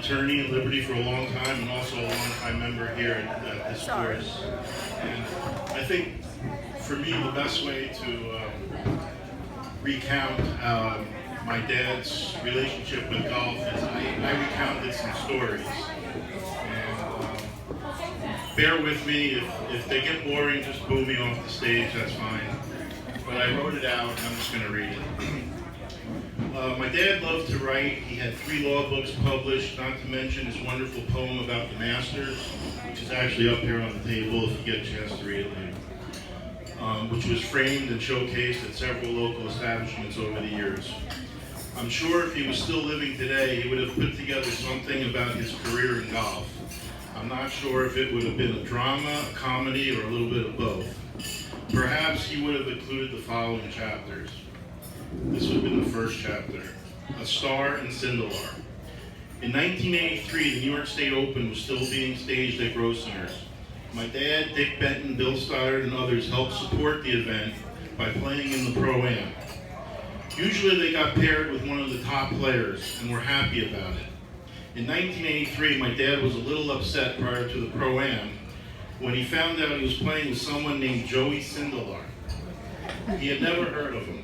attorney in Liberty for a long time and also a long-time member here at this course. And I think for me the best way to recount my dad's relationship with golf is I recounted some stories. And bear with me, if they get boring, just boo me off the stage, that's fine. But I wrote it out and I'm just going to read it. My dad loved to write. He had 3 law books published, not to mention his wonderful poem about the Masters, which is actually up here on the table if you get a chance to read it later, which was framed and showcased at several local establishments over the years. I'm sure if he was still living today, he would have put together something about his career in golf. I'm not sure if it would have been a drama, a comedy, or a little bit of both. Perhaps he would have included the following chapters. This would have been the first chapter, A Star in Sindelar. In 1983, the New York State Open was still being staged at Grossinger's. My dad, Dick Benton, Bill Stoddard, and others helped support the event by playing in the Pro-Am. Usually they got paired with one of the top players and were happy about it. In 1983, my dad was a little upset prior to the Pro-Am when he found out he was playing with someone named Joey Sindelar. He had never heard of him.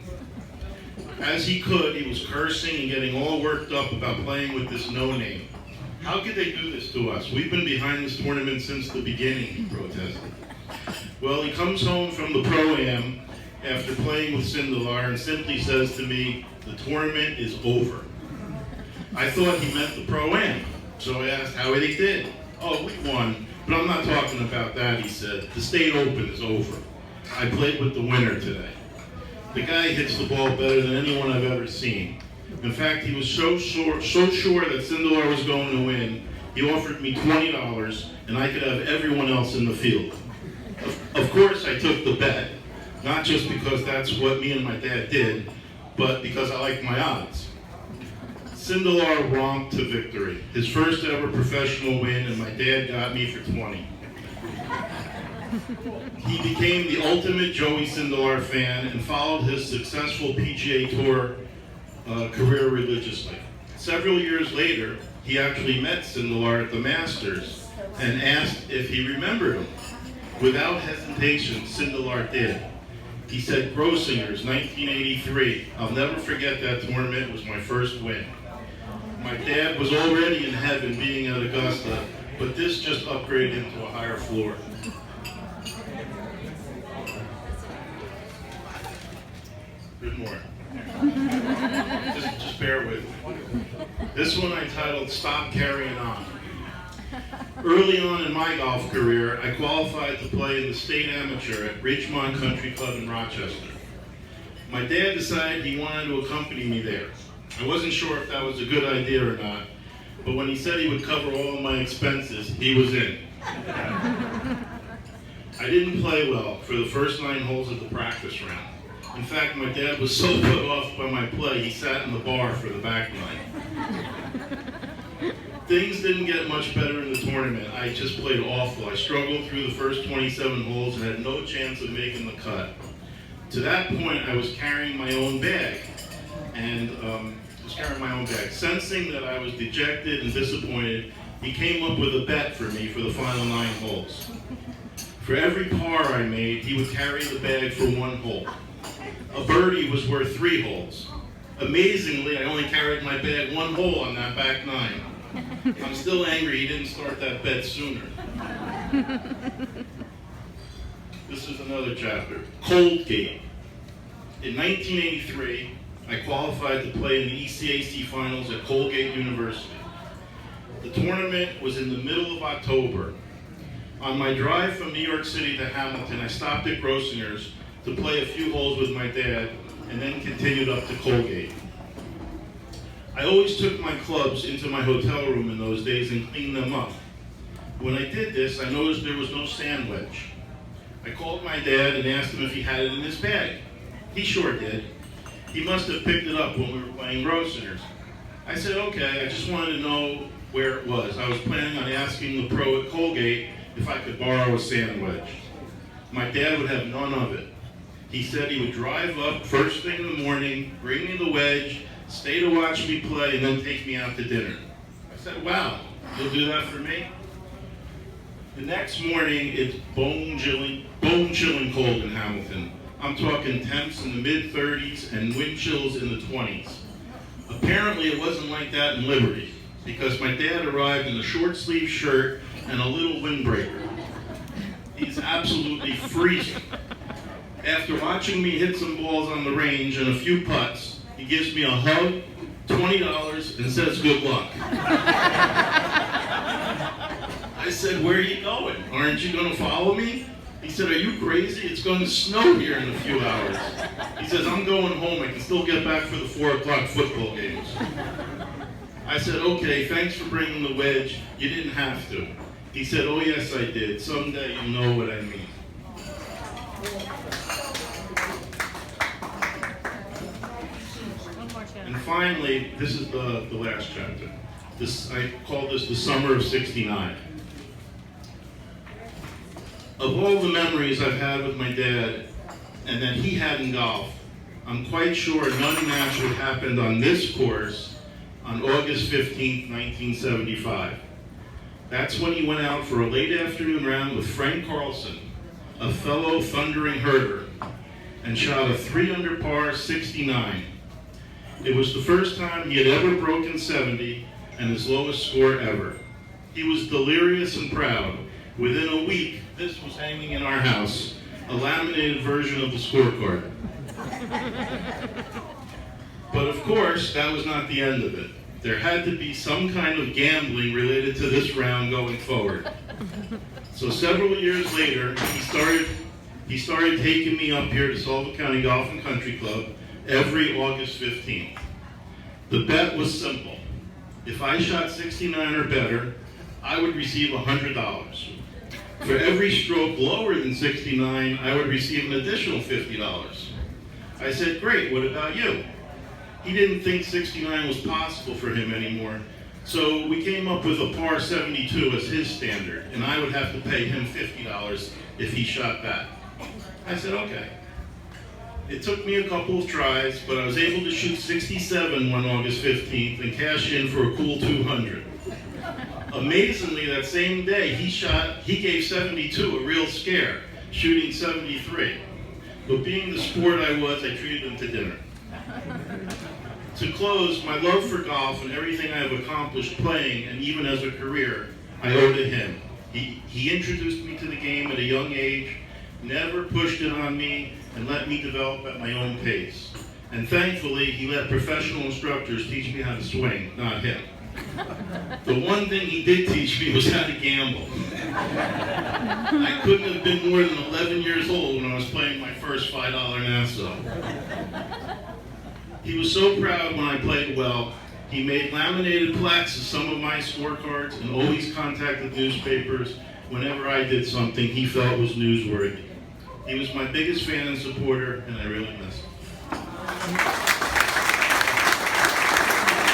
As he could, he was cursing and getting all worked up about playing with this no-name. How could they do this to us? We've been behind this tournament since the beginning, he protested. Well, he comes home from the Pro-Am after playing with Sindelar and simply says to me, the tournament is over. I thought he meant the Pro-Am, so I asked how they did. Oh, we won, but I'm not talking about that, he said. The State Open is over. I played with the winner today. The guy hits the ball better than anyone I've ever seen. In fact, he was so sure that Sindelar was going to win, he offered me $20 and I could have everyone else in the field. Of course, I took the bet, not just because that's what me and my dad did, but because I liked my odds. Sindelar romped to victory, his first ever professional win, and my dad got me for 20. He became the ultimate Joey Sindelar fan and followed his successful PGA Tour career religiously. Several years later, he actually met Sindelar at the Masters and asked if he remembered him. Without hesitation, Sindelar did. He said, Grossinger's, 1983. I'll never forget that tournament. It was my first win. My dad was already in heaven being at Augusta, but this just upgraded him to a higher floor. There's more. Just bear with me. This one I titled Stop Carrying On. Early on in my golf career, I qualified to play in the state amateur at Ridgemont Country Club in Rochester. My dad decided he wanted to accompany me there. I wasn't sure if that was a good idea or not, but when he said he would cover all of my expenses, he was in. I didn't play well for the first 9 holes of the practice round. In fact, my dad was so put off by my play, he sat in the bar for the back 9. Things didn't get much better in the tournament. I just played awful. I struggled through the first 27 holes and had no chance of making the cut. To that point, I was carrying my own bag. Sensing that I was dejected and disappointed, he came up with a bet for me for the final 9 holes. For every par I made, he would carry the bag for 1 hole. A birdie was worth 3 holes. Amazingly, I only carried my bag 1 hole on that back 9. I'm still angry he didn't start that bet sooner. This is another chapter. Coldgate. In 1983, I qualified to play in the ECAC finals at Colgate University. The tournament was in the middle of October. On my drive from New York City to Hamilton, I stopped at Grossinger's to play a few holes with my dad and then continued up to Colgate. I always took my clubs into my hotel room in those days and cleaned them up. When I did this, I noticed there was no sand wedge. I called my dad and asked him if he had it in his bag. He sure did. He must have picked it up when we were playing Grossinger's. I said, okay, I just wanted to know where it was. I was planning on asking the pro at Colgate if I could borrow a sand wedge. My dad would have none of it. He said he would drive up first thing in the morning, bring me the wedge, stay to watch me play, and then take me out to dinner. I said, wow, you'll do that for me? The next morning, it's bone-chilling cold in Hamilton. I'm talking temps in the mid-30s and wind chills in the 20s. Apparently, it wasn't like that in Liberty, because my dad arrived in a short-sleeve shirt and a little windbreaker. He's absolutely freezing. After watching me hit some balls on the range and a few putts, he gives me a hug, $20, and says good luck. I said, where are you going? Aren't you going to follow me? He said, are you crazy? It's going to snow here in a few hours. He says, I'm going home. I can still get back for the 4 o'clock football games. I said, okay, thanks for bringing the wedge. You didn't have to. He said, oh yes, I did. Someday you'll know what I mean. And finally, this is the last chapter. I call this the summer of '69. Of all the memories I've had with my dad and that he had in golf, I'm quite sure none match would happened on this course on August 15th, 1975. That's when he went out for a late afternoon round with Frank Carlson, a fellow thundering herder, and shot a 3 under par 69. It was the first time he had ever broken 70 and his lowest score ever. He was delirious and proud. Within a week, this was hanging in our house, a laminated version of the scorecard. But of course, that was not the end of it. There had to be some kind of gambling related to this round going forward. So several years later, he started taking me up here to Sullivan County Golf and Country Club every August 15th. The bet was simple. If I shot 69 or better, I would receive $100. For every stroke lower than 69, I would receive an additional $50. I said, great, what about you? He didn't think 69 was possible for him anymore, so we came up with a par 72 as his standard, and I would have to pay him $50 if he shot that. I said, okay. It took me a couple of tries, but I was able to shoot 67 on August 15th and cash in for a cool 200. Amazingly, that same day, he gave 72 a real scare, shooting 73. But being the sport I was, I treated him to dinner. To close, my love for golf and everything I have accomplished playing, and even as a career, I owe to him. He introduced me to the game at a young age, never pushed it on me, and let me develop at my own pace. And thankfully, he let professional instructors teach me how to swing, not him. The one thing he did teach me was how to gamble. I couldn't have been more than 11 years old when I was playing my first $5 Nassau. He was so proud when I played well. He made laminated plaques of some of my scorecards and always contacted newspapers whenever I did something he felt was newsworthy. He was my biggest fan and supporter, and I really miss him.